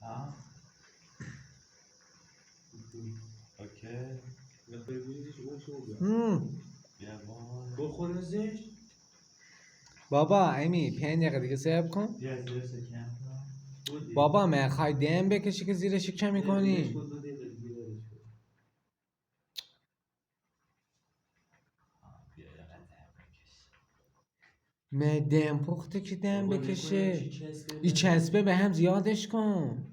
ها اوکی ببینیش اون شو بیا بیا بابا بخور ازش بابا امی 5 دقیقه دیگه صبر کن. بیا زیر شکم کن. بابا میخوای دم بکشی که زیر شکم ولش میکنی؟ کن 2 دقیقه دیگه ولش کن. بیا یه قدم بکش. می دم پخته که دم بابا بکشه. نکنه چی چسبه ای چسبه به هم زیادش کن.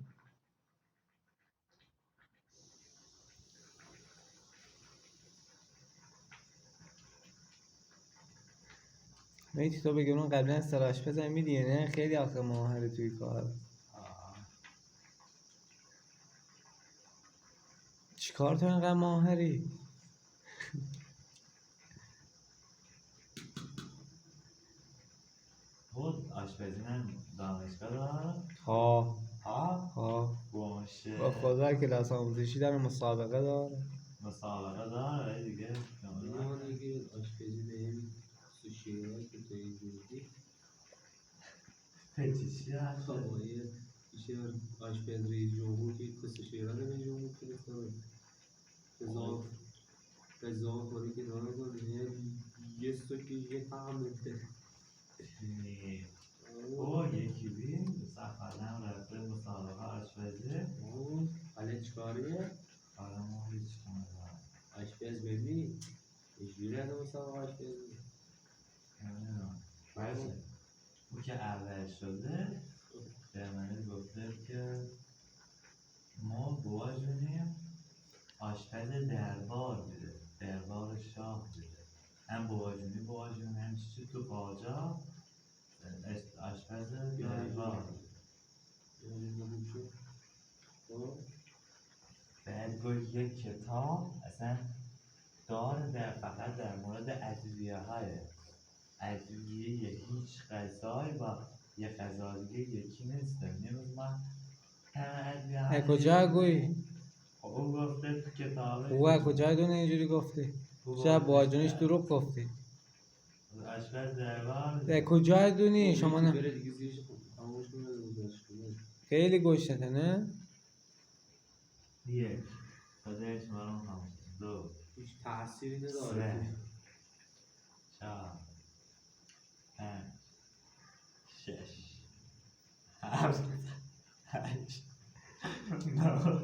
میتی تو بگم اون قبلا سراش بزن میدی نه خیلی آخه ماهره توی کار. چیکار تو اینقدر ماهری؟ بود آشپزی من دانشگاه دارم. ها ها باشه با خدا کلاس آموزشی داره مسابقه داره. مسابقه داره دیگه ما دیگه آشپزی به این سوشی‌ها که تو اینجوری پچیشی هست هوایی میشه آشپز رئیس جمهور که کسی شیران رئیس جمهور که هزار خوری که داره کنه یه سوکی یه طعم بده او یکی بیم سفرنم رفته مسابقه آشپزی حالا چیکاریه؟ آره ما هیچ کنه آشپز ببین چجوری از مسابقه آشپز نمیدونم باشه او که اول شده به من گفته که ما بوا جونیم آشپز دربار بوده دربار شاه بوده هم بوا جون هم چی تو قاجار آشپز دربار بعد گفت یک کتاب اصلا داره فقط در مورد ادویه های ادویه هیچ غذایی با یه غذا دیگه یکی نیست نمیدونم من همه ادویه های کجا گویی؟ او گفته تو کتابه او کجا دونه اینجوری گفتی؟ شب با جونش دروغ گفتی. آشپز دربار کجا دونی شما نه؟ بره دیگه زیرش خاموش کنه گذاشت کنه خیلی گوشته نه؟ یک خودش مرام خاموش دو هیچ تأثیری نداره سه چهار پنج شش هفت هشت نه